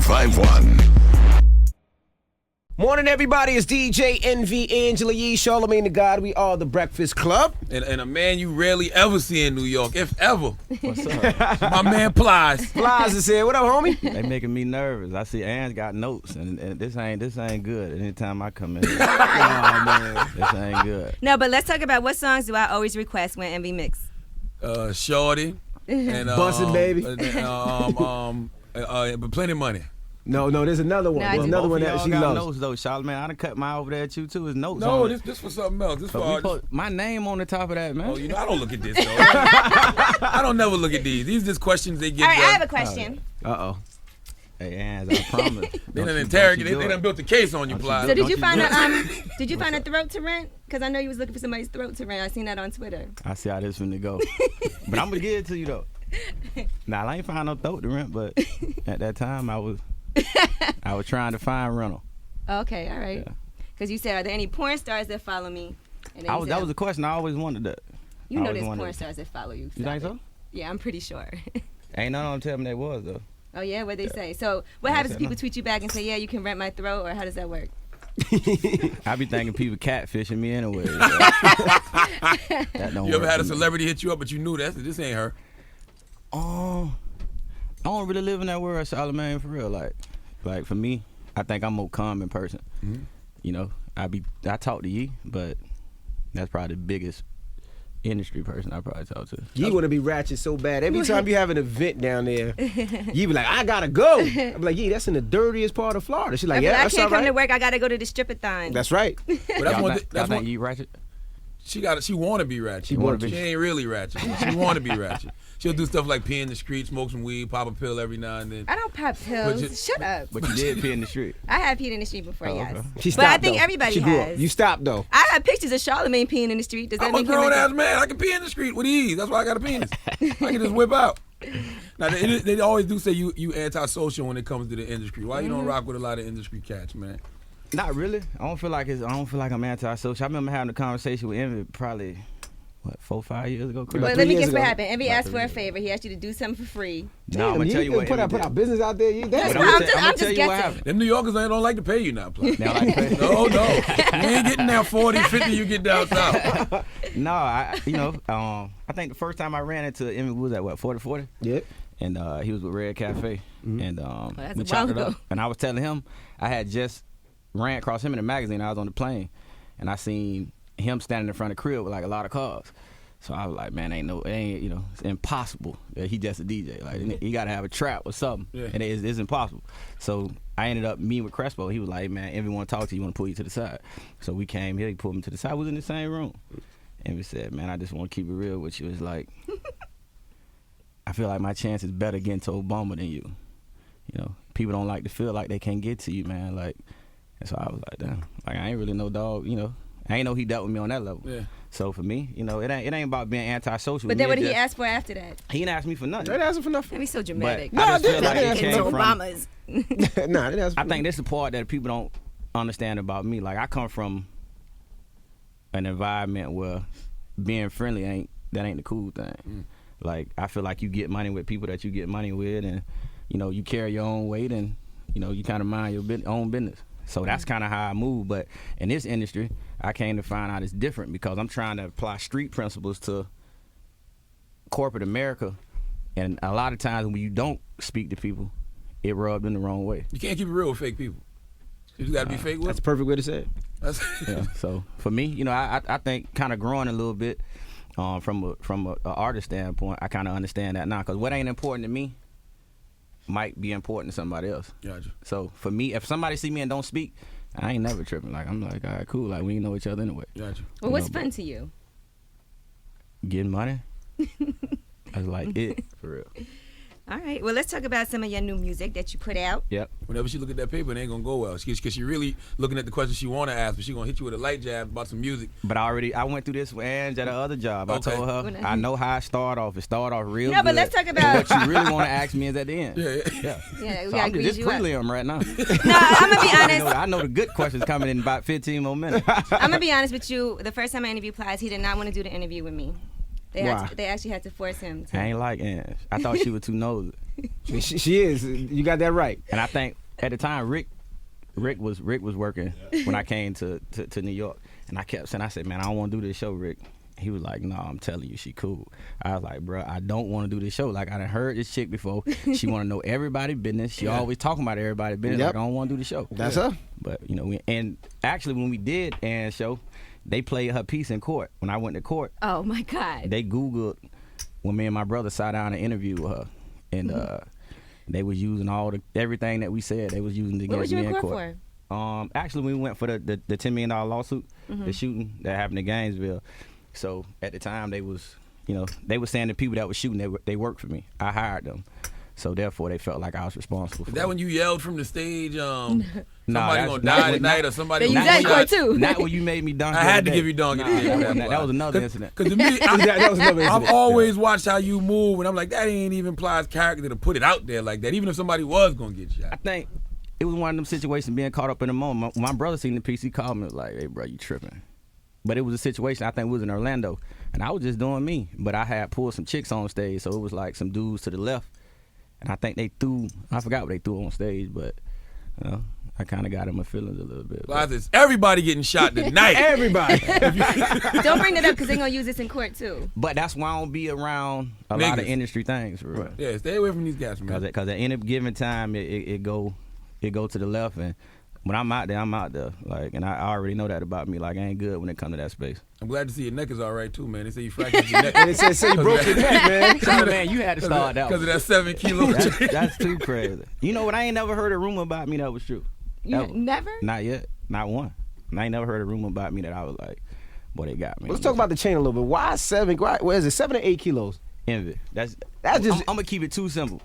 1051. Morning, everybody. It's DJ NV, Angela Yee, Charlamagne the God. We are the Breakfast Club. And a man you rarely ever see in New York, if ever. What's up? My man Plies. Plies is here. What up, homie? They making me nervous. I see Ann's got notes, and this ain't good. Anytime I come in, oh, man, this ain't good. No, but let's talk about what songs do I always request when NV mix? Shorty. And, Bustin' Baby. But Plenty of Money. No, there's another one. No, There's another one that Y'all she got loves. notes, though, Charlamagne. I done cut mine over there at you, too. It's notes. No, on it. this for something else. This So for we put my name on the top of that, man. Oh, I don't look at this, though. I don't never look at these. These just questions they give All right, you. I have a question. Uh-oh. Hey, Ann's, I promise. They done interrogated. They done built the case on you, Plies. So did you Don't find you did you find a throat to rent? Because I know you was looking for somebody's throat to rent. I seen that on Twitter. I see how this finna go. But I'm going to give it to you, though. Nah, I ain't find no throat to rent, but at that time, I was trying to find rental. Okay, all right. Yeah. Because you said, are there any porn stars that follow me? And then you That said, was a question. I always wondered that. You I know always there's wondered. porn stars that follow you. You think Stop so? it. Yeah, I'm pretty sure. Ain't none of them tell me they was, though. Oh, yeah? What'd they say? So what They happens if said people no. tweet you back and say, yeah, you can rent my throat, or how does that work? I be thinking people catfishing me anyway. So. That don't You ever work had a for me. celebrity hit you up, but you knew this ain't her? I don't really live in that world, Charlamagne, for real. Like for me, I think I'm a more common person. Mm-hmm. You know, I talk to Yee, but that's probably the biggest industry person I probably talk to. You want to be ratchet so bad. Every time you have an event down there, you be like, I gotta go. I'm like, yeah, that's in the dirtiest part of Florida. She's like, But yeah, I that's can't all come to right. work. I got to go to the strip-a-thon. That's right. But that's one. Y'all think Yee ratchet? She want to be ratchet. She wanna be. She ain't really ratchet. She want to be ratchet. She'll do stuff like pee in the street, smoke some weed, pop a pill every now and then. I don't pop pills. But you- Shut up. But you did pee in the street. I have peed in the street before, Oh, yes. okay. She But stopped, I think though. everybody She grew has. up. You stopped, though. I have pictures of Charlamagne peeing in the street. Does that I'm a make him grown a ass man. I can pee in the street with ease. That's why I got a penis. I can just whip out. Now they always do say you antisocial when it comes to the industry. Why you don't rock with a lot of industry cats, man? Not really. I don't feel like I'm anti-social. I remember having a conversation with Envy probably 4 or 5 years ago. Chris? But About let me 3 guess years what ago. happened. Envy About asked 3 for a years. favor. He asked you to do something for free. No, I'm gonna tell you can what. put Envy our did. business out there. That's But I'm I'ma just- tell- I'ma I'm tell just you what guessing. happened. Them New Yorkers they don't like to pay you now, Plies. Now, like, No. You ain't getting that 40, 50 you get down south. No, I think the first time I ran into Envy was at 40-40? Yep. And he was with Red Cafe. And that's we a while chopped it up. ago. And I was telling him I had just ran across him in a magazine. I was on the plane. And I seen him standing in front of the crib with like a lot of cars. So I was like, man, it's impossible that he just a DJ. Like, he got to have a trap or something. Yeah. And it's impossible. So I ended up meeting with Crespo. He was like, man, Envy want to talk to you. Want to pull you to the side. So we came here. He pulled me to the side. We was in the same room. Envy said, man, I just want to keep it real with you. It's like, I feel like my chance is better getting to Obama than you. You know, people don't like to feel like they can't get to you, man. Like, and so I was like, damn. Like, I ain't really no dog, you know. I ain't know he dealt with me on that level. Yeah. So for me, you know, it ain't about being antisocial. But Me, then what it did he just- ask for after that? He didn't ask me for nothing. They didn't ask him for nothing. Envy's so dramatic. But I just feel like they it didn't came Into from. Obama's. Nah, they didn't ask I for think that's the part that people don't understand about me. Like, I come from an environment where being friendly ain't the cool thing. Like, I feel like you get money with people that you get money with, and you know, you carry your own weight, and you know, you kind of mind your own business. So that's kind of how I move. But in this industry, I came to find out it's different because I'm trying to apply street principles to corporate America, and a lot of times when you don't speak to people, it rubbed in the wrong way. You can't keep it real with fake people. You just got to be fake with That's a them. perfect way to say it. Yeah. So for me, you know, I think kind of growing a little bit from a artist standpoint, I kind of understand that now, because what ain't important to me might be important to somebody else. Gotcha. So for me, if somebody see me and don't speak, I ain't never tripping. Like, I'm like, all right, cool. Like, we ain't know each other anyway. Gotcha. Well, what's You know, fun to you? Getting money. That's like it, for real. All right. Well, let's talk about some of your new music that you put out. Yep. Whenever she look at that paper, it ain't gonna go well. Because she really looking at the questions she want to ask, but she gonna hit you with a light jab about some music. But I went through this with Ange at her other job. Okay. I told her, I know how I start off. It start off real No, good. but let's talk And about- what you really want to ask me is at the end. Yeah. Yeah. Yeah, we So gotta I'm grease just you up. prelim right now. No, I'm gonna be honest. I know the good questions coming in about 15 more minutes. I'm gonna be honest with you. The first time I interviewed Plies, he did not want to do the interview with me. They Why? actually had to force him to. I ain't like Ange. I thought she was too nosy. She is. You got that right. And I think at the time Rick was working when I came to New York, and I kept saying, I said, man, I don't want to do this show, Rick. He was like, no, I'm telling you, she cool. I was like, bro, I don't want to do this show. Like, I done heard this chick before. She want to know everybody's business. She always talking about everybody's business. Yep. Like, I don't want to do the show. That's her. But, you know, and actually when we did Ann's show, they played her piece in court. When I went to court, Oh my God. they Googled when me and my brother sat down and interviewed with her. And they was using everything that we said. They was using to What get was you me in in court court. for? Actually, we went for the $10 million lawsuit, the shooting that happened in Gainesville. So at the time, they was saying the people that was shooting, they worked for me. I hired them. So therefore, they felt like I was responsible for Is that it. when you yelled from the stage, somebody that's- gonna that die was tonight not- or somebody They gonna use that in shot? court too. Not when you made me dunk. I had to give you dunk. That was another incident. Because to me, That was another I've incident. always watched how you move, and I'm like, that ain't even Plies' character to put it out there like that, even if somebody was gonna get I shot. think it was one of them situations being caught up in the moment. My brother seen the piece, he called me like, hey, bro, you tripping. But it was a situation, I think it was in Orlando, and I was just doing me. But I had pulled some chicks on stage, so it was like some dudes to the left. And I think I forgot what they threw on stage, but you know, I kind of got in my feelings a little bit. Plies is everybody getting shot tonight. Everybody. Don't bring that up because they're gonna use this in court too. But that's why I don't be around a lot of Niggas. industry things, for real. Yeah, stay away from these guys, man. Because at any given time, it go to the left, and when I'm out there. Like, and I already know that about me. Like, I ain't good when it come to that space. I'm glad to see your neck is all right too, man. They say you fractured your neck. And it said, you broke your neck, man. So, man, you had to start that Because one. of that 7 kilo. That's too crazy. You know what? I ain't never heard a rumor about me that was true. You Ever. never? Not yet. Not one. And I ain't never heard a rumor about me that I was like, boy, they got me. Let's talk about the chain a little bit. Why 7? Where is it? 7 or 8 kilos? envy. That's just- I'm gonna keep it too simple.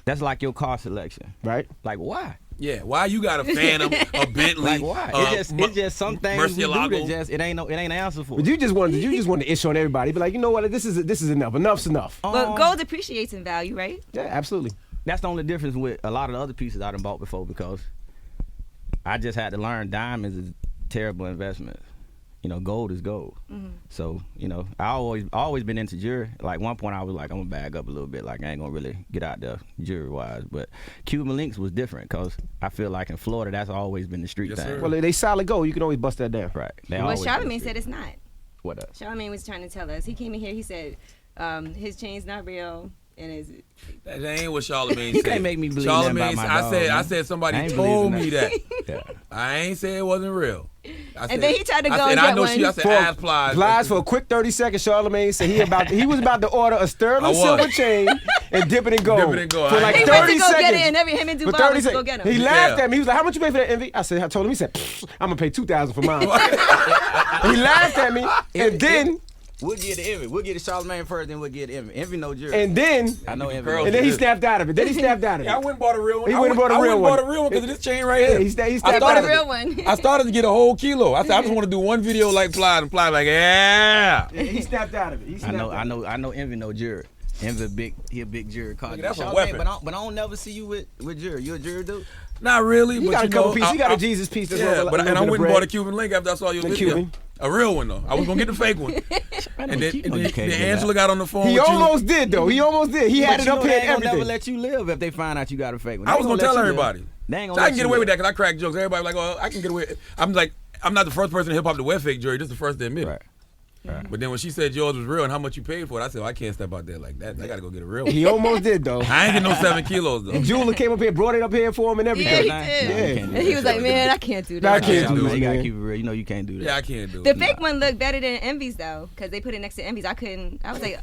That's like your car selection. Right. Like, why? Yeah, why you got a Phantom, a Bentley? Like, why? It's just some things we do that just it ain't an answer for. But you just want to issue on everybody. Be like, you know what? This is enough. Enough's enough. But gold appreciates in value, right? Yeah, absolutely. That's the only difference with a lot of the other pieces I done bought before, because I just had to learn diamonds is terrible investment. You know, gold is gold. Mm-hmm. So, you know, I always been into jewelry. Like, one point I was like, I'm gonna bag up a little bit. Like, I ain't gonna really get out there jewelry wise. But Cuban links was different, because I feel like in Florida that's always been the street Yes, thing. sir. Well, they solid gold. You can always bust that down. Right. They Well, always been the Charlamagne street. said it's not. What up? Charlamagne was trying to tell us. He came in here. He said his chain's not real, and his That ain't what Charlamagne You said. can't make me believe that about my dog, I man. said I somebody ain't told believing me that. that. Yeah. I ain't say it wasn't real. I said, then he tried to I go said, and I get know one. she. I said, ask Plies. Plies for a quick 30 seconds. Charlamagne said he was about to order a I sterling was. silver chain and dip it in gold. Dip it in gold. For like he 30 went to go seconds. get it, and him and For Duval 30 went to go seconds. get him. He laughed Yeah. at me. He was like, how much you pay for that envy? I told him, he said, I'm going to pay $2,000 for mine. He laughed at me, and then, We'll get the Envy. We'll get the Charlamagne first, then we'll get Envy. Envy no jury. and then, I know Envy. Girl, and then he Yeah. snapped out of it. Yeah, I went and bought a real one. He went and bought a I real went and bought one. a real one because of this chain right Yeah, here. he snapped I out started of the it. real one. I started to get a whole kilo. I said, I just want to do one video like Plies, and Plies like, yeah. He snapped out of it. He I snapped know, out I of it. know, I know. Envy no jury. Envy he a big jury card. Nigga, that's a Charlamagne, weapon. But I don't never see you with jury. You a jury dude? Not really, He but got you a couple know, pieces. He got I- a Jesus piece. That's Yeah, a but little and I bit of went and bread. bought a Cuban link after I saw your The video. Cuban. A real one though. I was gonna get the fake one. And then, you know you can't do that. Angela got on the phone He with almost did, though. He almost did. He had But it you up know here they and ain't gonna never everything. let you live if they find out you got a fake one. you. They I was ain't gonna tell let you everybody. live. They ain't So gonna I let can get you away with live. that because I crack jokes. Everybody like, oh, I can get away. I'm like, I'm not the first person in hip hop to wear fake jewelry. This is the first to admit it. Right. But then when she said yours was real and how much you paid for it, I said, well, I can't step out there like that. I gotta go get a real one. He almost did, though. I ain't getting no 7 kilos though. And Jeweler came up here, brought it up here for him and Yeah, everything. he Nah, did. you can't do And that. he was like, man, I can't do Nah, I that. can't do You this, gotta man. keep it real. You know you can't do that. Yeah, I can't do The it. fake one looked better than Envy's though, because they put it next to Envy's. I was like,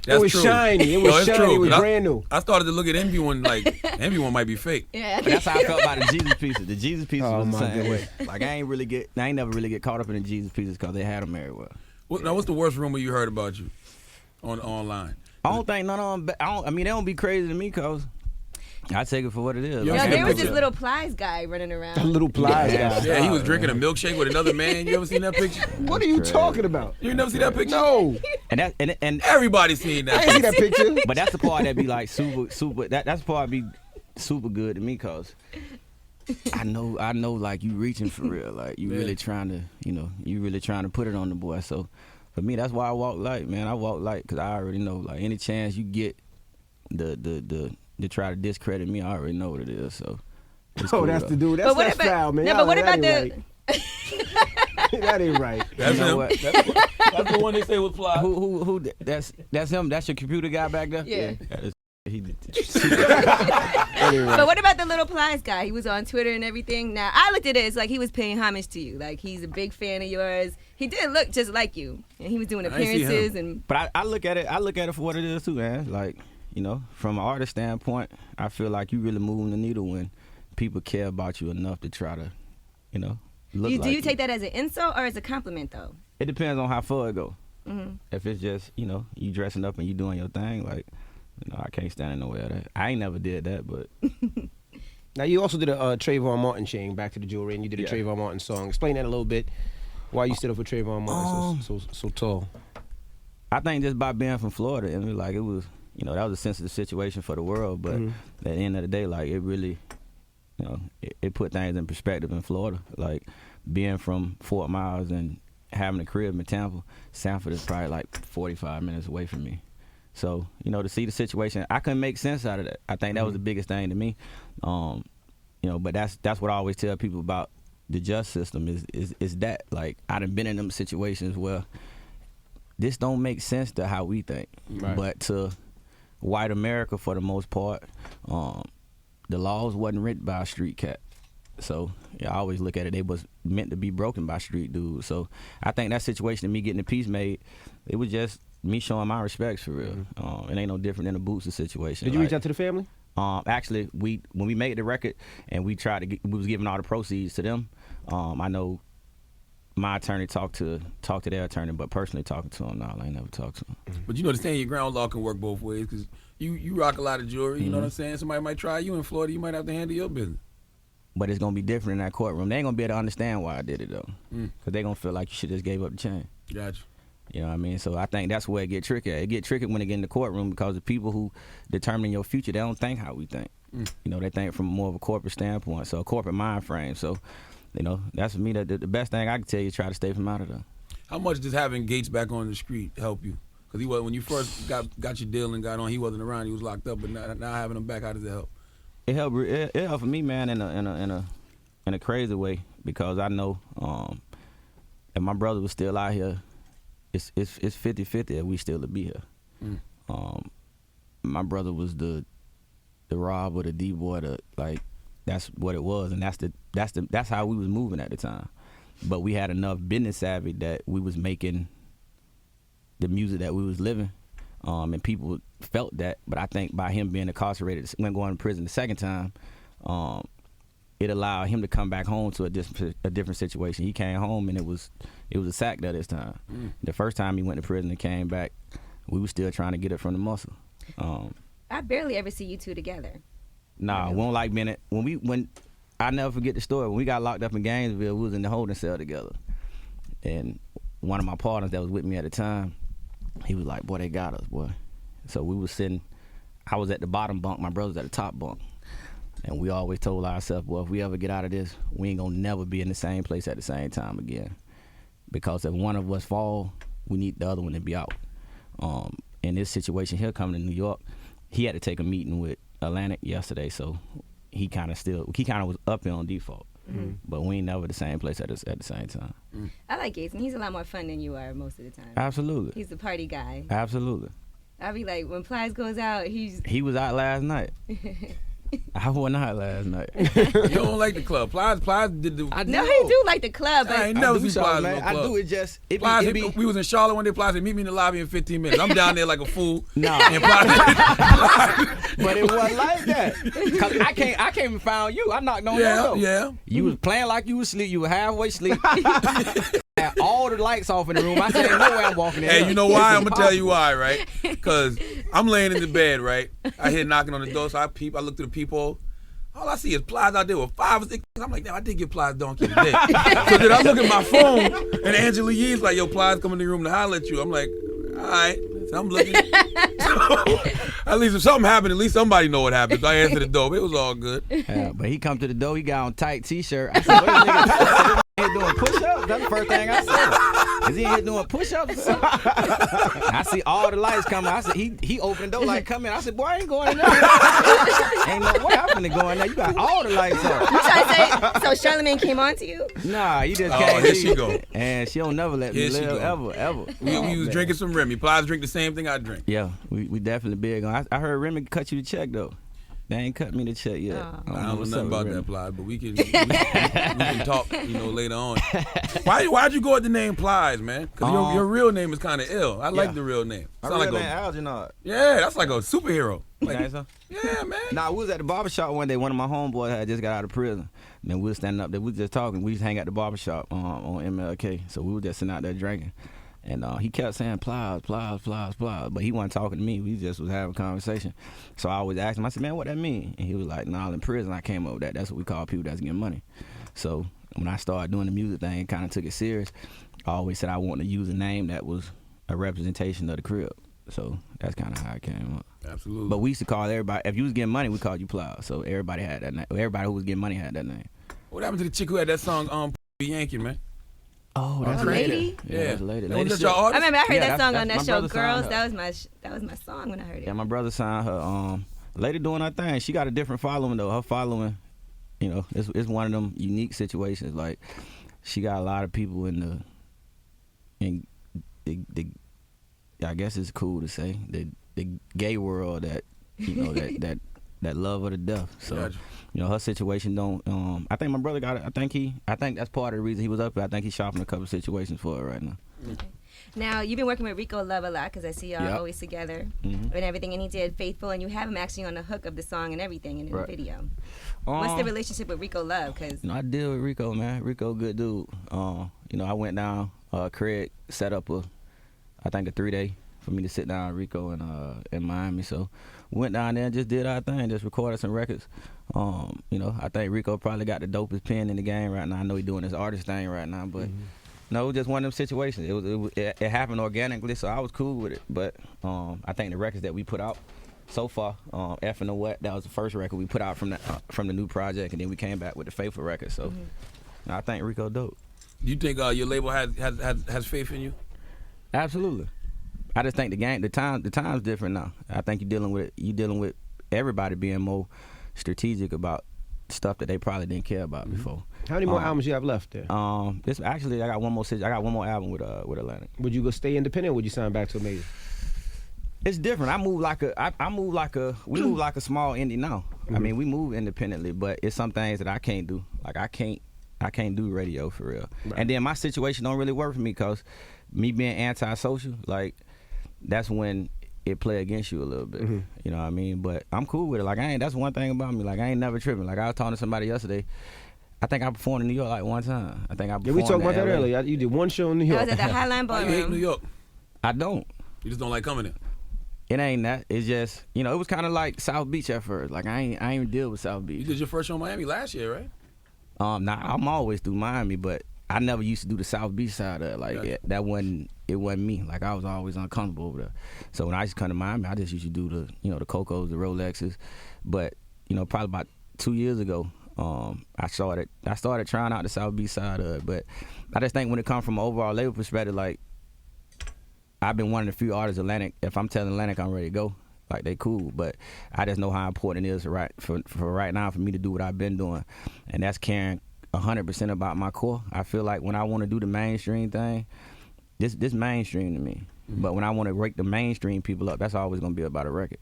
That's It was true. shiny. It was No, it's shiny. true, It was 'cause brand new. I started to look at Envy one like Envy one might be fake. yeah. But that's how I felt about the Jesus pieces. The Jesus pieces Oh, was the my same way. goodness. Like, I ain't never really get caught up in the Jesus pieces because they had them everywhere. Now, what's the worst rumor you heard about you online? I don't think none of them. I mean, they don't be crazy to me because I take it for what it is. Yeah, Like, I Yo, see there a was this picture. little Plies guy running A around. little Plies Yeah. guy. Yeah, he was drinking a milkshake with another man. You ever seen that picture? What are you Crazy. talking about? You never see that picture? No. and Everybody seen I that. ain't see that picture. but that's the part that be like super. That's the part be super good to me because I know like you reaching for real. Like you Yeah. really trying to, you really trying to put it on the boy. So for me, that's why I walk light, man. I walk light because I already know like any chance you get to try to discredit me, I already know what it is. So. It's Oh, cool, that's though. the dude. That's foul, man. No, but what That about ain't right. That ain't right. That's You know him. what? That's the one they say was Plies. Who? That's him. That's your computer guy back there. Yeah. That ain't right. But what about the little Plies guy? He was on Twitter and everything. Now, I looked at it as like he was paying homage to you. Like, he's a big fan of yours. He did look just like you. And he was doing I ain't see appearances. him. And But I look at it for what it is too, man. Like, you know, from an artist standpoint, I feel like you really moving the needle when people care about you enough to try to, you know, look do like you take that as an insult or as a compliment, though? It depends on how far it go. Mm-hmm. If it's just, you know, you dressing up and you doing your thing, like, you know, I can't stand in no way of that. I ain't never did that, but Now, you also did a Trayvon Martin chain, Back to the Jewelry, and you did a Yeah. Trayvon Martin song. Explain that a little bit. Why you stood up for Trayvon Martin so tall? I think just by being from Florida, and like it was, you know, that was a sensitive situation for the world. But at the end of the day, like it really, you know, it put things in perspective in Florida. Like being from Fort Myers and having a crib in Tampa, Sanford is probably like 45 minutes away from me. So, you know, to see the situation, I couldn't make sense out of that. I think that was the biggest thing to me. You know, but that's what I always tell people about the justice system is that, like, I done been in them situations where this don't make sense to how we think. Right. But to white America, for the most part, the laws wasn't written by a street cat. So yeah, I always look at it, they was meant to be broken by street dudes. So I think that situation of me getting the piece made, it was just me showing my respects for real. It ain't no different than the Boots situation. Did you Like, reach out to the family? Actually, when we made the record and we was giving all the proceeds to them. I know my attorney talked to their attorney, but personally talking to him, no, I ain't never talked to him. But you know, the stand your ground law can work both ways because you rock a lot of jewelry. You know what I'm saying? Somebody might try you in Florida. You might have to handle your business. But it's gonna be different in that courtroom. They ain't gonna be able to understand why I did it though, because they gonna feel like you should just gave up the chain. Gotcha. You know what I mean? So I think that's where it get tricky. It get tricky when they get in the courtroom because the people who determine your future, they don't think how we think. You know, they think from more of a corporate standpoint, so a corporate mind frame. So, you know, that's for me the best thing I can tell you is try to stay from out of there. How much does having Gates back on the street help you? Because he was, when you first got your deal and got on, he wasn't around. He was locked up. But now having him back, how does it help? It helped. It helped for me, man, in a crazy way, because I know if my brother was still out here, it's 50-50 that we still would be here. My brother was the Rob or the D boy, like that's what it was, and that's how we was moving at the time. But we had enough business savvy that we was making the music that we was living, and people felt that. But I think by him being incarcerated, when going to prison the second time, it allowed him to come back home to a different situation. He came home and it was a sack there this time. The first time he went to prison and came back, we were still trying to get it from the muscle. I barely ever see you two together. Nah, we don't like being it. When I never forget the story. When we got locked up in Gainesville, we was in the holding cell together, and one of my partners that was with me at the time, he was like, "Boy, they got us, boy." So we was sitting. I was at the bottom bunk. My brother was at the top bunk, and we always told ourselves, "Boy, if we ever get out of this, we ain't gonna never be in the same place at the same time again, because if one of us fall, we need the other one to be out." In this situation here, coming to New York, he had to take a meeting with Atlantic yesterday, so he kind of was up here on default. But we ain't never the same place at the same time. I like Gates, and he's a lot more fun than you are most of the time. Absolutely. He's a party guy. Absolutely. I'll be like, when Plies goes out, He was out last night. I wasn't out last night. You don't like the club. Plies did the. No, he do like the club, but I ain't never do seen Plies something, in no man. club. I do it just. Plies, we was in Charlotte one day. Plies said, "Meet me in the lobby in 15 minutes." I'm down there like a fool. Nah. And Plies, But it wasn't like that. Cause I came and found you. I knocked on your door. yeah. You was playing like you was asleep. You were halfway asleep. Had all the lights off in the room. I said, "Ain't no way I'm walking in." Hey, you know why? I'm gonna tell you why, right? Because I'm laying in the bed, right? I hear knocking on the door, so I peep. I look through the peephole. All I see is Plies out there with 5 or 6. I'm like, damn, I did get Plies donkey today. So then I look at my phone, and Angela Yee's like, yo, Plies coming in the room to holler at you. I'm like, all right. So I'm looking. At least if something happened, at least somebody know what happened. So I answered the door. But it was all good. Yeah, but he come to the door. He got on tight T-shirt. I said, "What is nigga?" ain't doing push-ups? That's the first thing I said. Is he ain't doing push-ups? I see all the lights coming. I said, he opened the door like, come in. I said, boy, I ain't going in there. Ain't no way I'm finna go in there. You got all the lights up. You trying to say, so Charlamagne came on to you? Nah, he just came. Here she go. And she don't never let me live, ever. We was drinking some Remy. Plies drink the same thing I drink. Yeah, we definitely big on. I heard Remy cut you the check, though. They ain't cut me the check yet. Oh. I don't know nothing about that, Plies, but we can talk, later on. Why'd you go with the name Plies, man? Because your real name is kind of ill. I like the real name. My real name Algernon. Yeah, that's like a superhero. Like, so? Yeah, man. Nah, we was at the barbershop one day. One of my homeboys had just got out of prison. And then we was standing up there. We was just talking. We used to hang at the barbershop on MLK. So we were just sitting out there drinking. And he kept saying Plies, Plies, Plies, Plies. But he wasn't talking to me. We just was having a conversation. So I always asked him, I said, man, what that mean? And he was like, nah, in prison I came up with that. That's what we call people that's getting money. So when I started doing the music thing and kind of took it serious, I always said I wanted to use a name that was a representation of the crib. So that's kind of how it came up. Absolutely. But we used to call everybody, if you was getting money, we called you Plies. So everybody had that name. Everybody who was getting money had that name. What happened to the chick who had that song, Yankee, man? Oh, that's Lady? Yeah, that's Lady. Was that your I artist? remember I heard that song that's on that my show, brother Girls. signed her. That was my song when I heard it. Yeah, my brother signed her. Lady doing her thing. She got a different following though. Her following, it's one of them unique situations. Like she got a lot of people in the I guess it's cool to say the gay world that that love her to death. So Gotcha. Her situation don't. I think my brother got it. I think that's part of the reason he was up there. I think he's shopping a couple situations for her right now. Okay. Now, you've been working with Rico Love a lot because I see y'all always together and everything. And he did Faithful, and you have him actually on the hook of the song and everything in the video. What's the relationship with Rico Love? Cause I deal with Rico, man. Rico, good dude. I went down. Craig set up a 3-day for me to sit down with Rico in Miami. So we went down there and just did our thing, just recorded some records. I think Rico probably got the dopest pen in the game right now. I know he's doing his artist thing right now, but no, it was just one of them situations. It happened organically, so I was cool with it. But I think the records that we put out so far, F and the What, that was the first record we put out from the new project, and then we came back with the Faithful record. So I think Rico dope. You think your label has faith in you? Absolutely. I just think the time's different now. I think you're dealing with everybody being more strategic about stuff that they probably didn't care about before. How many more albums you have left there? This actually I got one more album with Atlantic. Would you go stay independent, or would you sign back to a major? It's different. We move like a small indie now. I mean, we move independently, but it's some things that I can't do. Like I can't do radio for real. Right. And then my situation don't really work for me because me being antisocial, like that's when it play against you a little bit. You know what I mean? But I'm cool with it. Like that's one thing about me. Like I ain't never tripping. Like I was talking to somebody yesterday. I think I performed in New York like one time. We talked about that earlier. You did one show in New York. That was at the Highline Why Ballroom. you hate New York? I don't. You just don't like coming in? It ain't that. It's just, it was kind of like South Beach at first. Like I ain't even deal with South Beach. You did your first show in Miami last year, right? I'm always through Miami, but I never used to do the South Beach side of it. Like it wasn't me. Like I was always uncomfortable over there. So when I used to come to Miami, I just used to do the Cocos, the Rolexes. But probably about 2 years ago, I started trying out the South Beach side of it. But I just think when it comes from an overall label perspective, like I've been one of the few artists Atlantic. If I'm telling Atlantic I'm ready to go, like they cool. But I just know how important it is for right now for me to do what I've been doing, and that's caring 100% about my core. I feel like when I want to do the mainstream thing, this mainstream to me. But when I want to rake the mainstream people up, that's always gonna be about a record.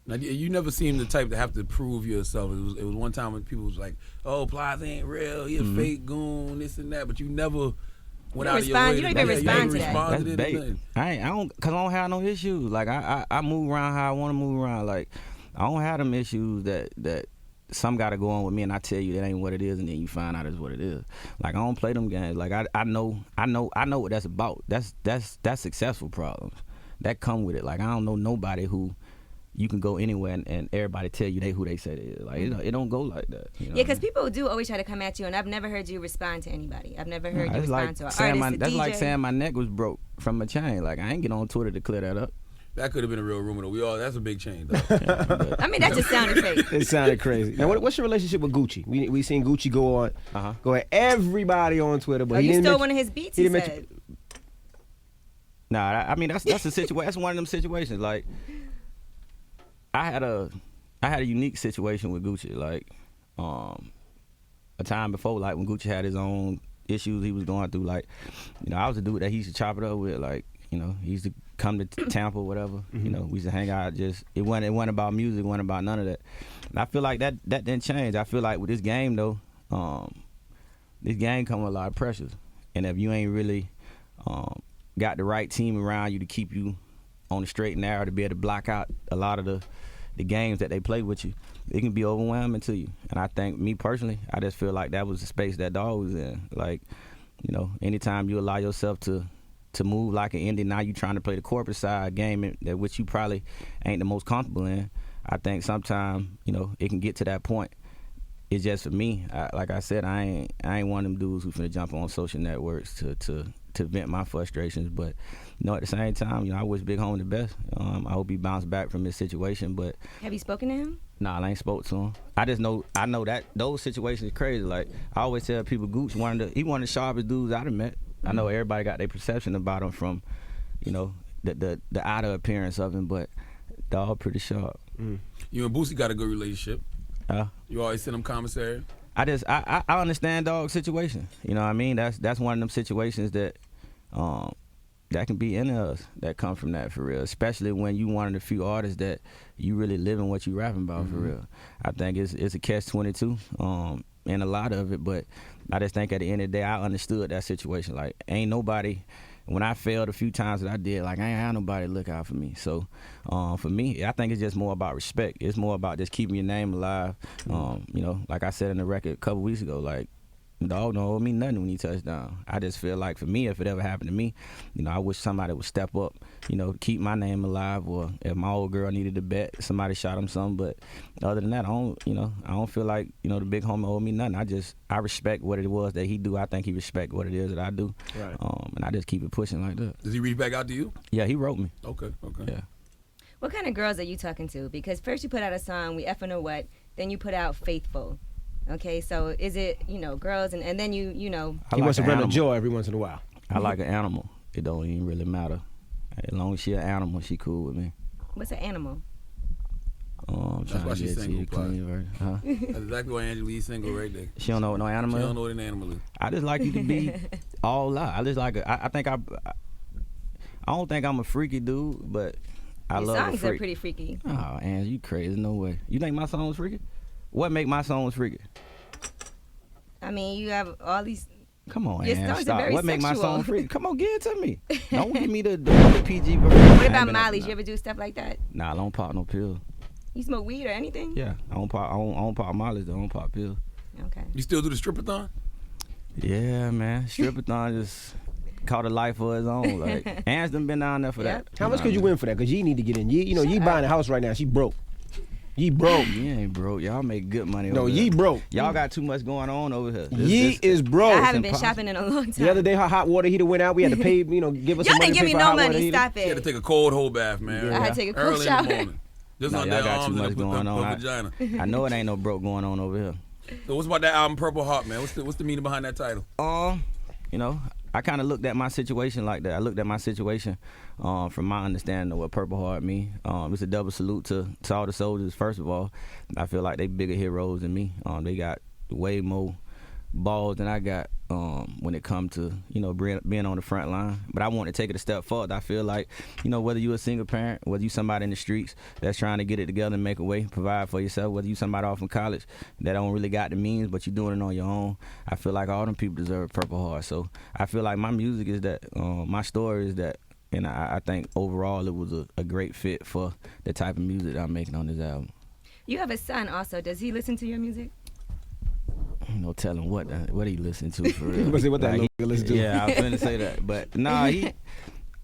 Now, you never seemed the type to have to prove yourself. It was one time when people was like, "Oh, Plies ain't real. He a fake goon, this and that." But you never went out of your way. You don't even respond to that. That's bait. I don't, cause I don't have no issues. Like I move around how I want to move around. Like I don't have them issues that some got to go on with me, and I tell you that ain't what it is, and then you find out it's what it is. Like I don't play them games. Like I know what that's about. That's successful problems that come with it. Like I don't know nobody who you can go anywhere and everybody tell you who they say they is. Like it don't go like that. Yeah, because people do always try to come at you, and I've never heard you respond to anybody. I've never heard you respond to an artist, a that's DJ. like saying my neck was broke from a chain. Like I ain't get on Twitter to clear that up. That could have been a real rumor, though. That's a big change, though. I mean, that just sounded fake. It sounded crazy. Now, what's your relationship with Gucci? We seen Gucci go at everybody on Twitter, but you stole one of his beats. He said. Nah, I mean that's a situation. That's one of them situations. Like, I had a unique situation with Gucci. Like, a time before, like when Gucci had his own issues he was going through. Like, I was a dude that he used to chop it up with. Like, he used to come to Tampa or whatever. Mm-hmm. We used to hang out. Just it wasn't about music. It wasn't about none of that. And I feel like that didn't change. I feel like with this game though, this game come with a lot of pressures, and if you ain't really got the right team around you to keep you on the straight and narrow to be able to block out a lot of the games that they play with you, it can be overwhelming to you. And I think, me personally, I just feel like that was the space that Dog was in. Like, anytime you allow yourself to move like an indie, now you trying to play the corporate side game that which you probably ain't the most comfortable in. I think sometimes, it can get to that point. It's just for me, like I said, I ain't one of them dudes who finna jump on social networks to vent my frustrations. But at the same time, I wish Big Home the best. I hope he bounced back from this situation. But have you spoken to him? Nah, I ain't spoke to him. I know that those situations is crazy. Like, I always tell people, Gooch one of the sharpest dudes I've met. Mm-hmm. I know everybody got their perception about him from, the outer appearance of him, but Dog pretty sharp. Mm. You and Boosie got a good relationship. You always send him commissary. I understand Dog's situation. You know what I mean? That's one of them situations that that can be in us that come from that, for real. Especially when you one of the few artists that you really living what you rapping about, for real. I think it's a catch-22 in a lot of it, but I just think at the end of the day I understood that situation. Like, ain't nobody. When I failed a few times that I did, like, I ain't had nobody look out for me. So, for me, I think it's just more about respect. It's more about just keeping your name alive. Like I said in the record a couple weeks ago, like, Dog don't owe me nothing when he touched down. I just feel like, for me, if it ever happened to me, I wish somebody would step up, keep my name alive. Or if my old girl needed a bet, somebody shot him something. But other than that, I don't feel like, the Big Homie owed me nothing. I respect what it was that he do. I think he respect what it is that I do. Right. And I just keep it pushing like that. Does he reach back out to you? Yeah, he wrote me. Okay. Yeah. What kind of girls are you talking to? Because first you put out a song, We Effin' Or What, then you put out Faithful. Okay, so is it, girls, and then you He wants to bring a joy every once in a while. I like an animal. It don't even really matter. As long as she an animal, she cool with me. What's an animal? That's why she's single, Huh? That's exactly why Angelique's single right there. She don't know what no animal is? She don't know what an animal is. I just like you to be all out. I just like I don't think I'm a freaky dude, but I Your love a songs freak. Are pretty freaky. Oh, Ange, you crazy. No way. You think my songs freaky? What make my songs freaky? I mean, you have all these. Come on, Your Ange, songs are stop. very What make my sexual. song freaky? Come on, give it to me. Don't give me the PG version. What about Molly's? You ever do stuff like that? Nah, I don't pop no pills. You smoke weed or anything? Yeah, I don't pop Molly's. I don't pop pills. Okay. You still do the strip-a-thon? Yeah, man. Strip-a-thon just caught a life of his own. Like, Ange done been down there for that. How much could you win for that? Because you need to get in. Ye buying a house right now. She broke. Ye broke. You ain't broke. Y'all make good money No, over Ye here. broke. Y'all got too much going on over here. Ye is broke. I haven't been impossible. shopping in a long time. The other day, her hot water heater went out. We had to pay, give us Y'all some money didn't to give pay me for no hot water money. heater. Stop She had to it. take a cold whole bath, man. I had to take a cold Early in shower. the morning. Just No, on y'all that got too arms much and going her on. vagina. I know it ain't no broke going on over here. So what's about that album Purple Heart, man? What's the meaning behind that title? I kind of looked at my situation like that. I looked at my situation from my understanding of what Purple Heart mean. It's a double salute to all the soldiers. First of all, I feel like they bigger heroes than me. They got way more balls than I got when it comes to being on the front line. But I want to take it a step further. I feel like whether you a single parent, whether you somebody in the streets that's trying to get it together and make a way, provide for yourself, whether you somebody off in college that don't really got the means but you doing it on your own, I feel like all them people deserve a Purple Heart. So I feel like my music is that, my story is that, and I think overall it was a great fit for the type of music that I'm making on this album. You have a son also. Does he listen to your music? No telling what he listen to for real. You gonna say what that Like, little listen to? Yeah, I was gonna say that, but nah, he.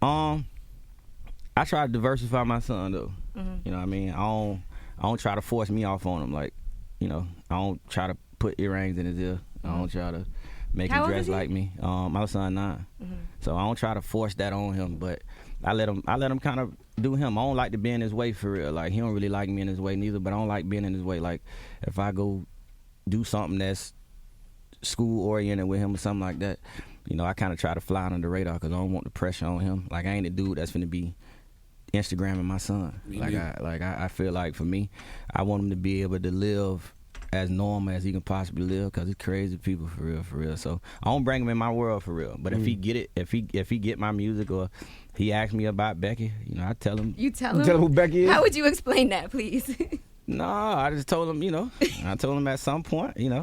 I try to diversify my son though. Mm-hmm. You know what I mean? I don't try to force me off on him. Like, I don't try to put earrings in his ear. I don't try to make How him old dress is he? like me. My son 9, Mm-hmm. so I don't try to force that on him. But I let him kind of do him. I don't like to be in his way for real. Like, he don't really like me in his way neither, but I don't like being in his way. Like, if I go do something that's school-oriented with him or something like that, you know, I kind of try to fly under the radar because I don't want the pressure on him. Like, I ain't a dude that's finna be Instagramming my son. I feel like for me, I want him to be able to live as normal as he can possibly live, because it's crazy people for real. So I don't bring him in my world for real. But if he get it, if he get my music, or he asks me about Becky, you know, I tell him. You tell him? Tell him who Becky is? How would you explain that, please? No, I just told him, you know. I told him at some point, you know.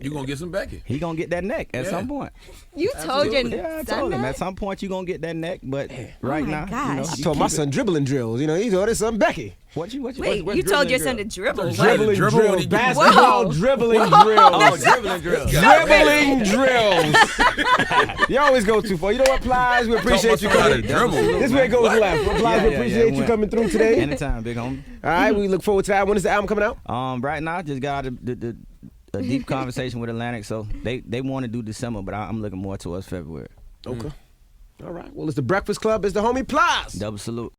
You gonna get some Becky. He gonna get that neck at some point. You told your son I told him at some point you gonna get that neck, but right now, you know, I told my son dribbling drills. You know, he told his son Becky. Wait, you told your son to dribble? Dribbling drills, basketball dribbling drills. Oh, dribbling drills. Dribbling drills. You always go too far. You know what, Plies? We appreciate you coming. This way it goes left. Plies, we appreciate you coming through today. Anytime, big homie. All right, we look forward to that. When is the album coming out? Right now, I just got a deep conversation with Atlantic, so they want to do December, but I'm looking more towards February. Okay. All right. Well, it's the Breakfast Club. It's the homie Plies. Double salute.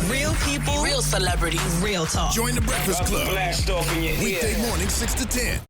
Real people, real celebrities, real talk. Join the Breakfast Club. Blast off in your ear. Weekday morning, 6 to 10.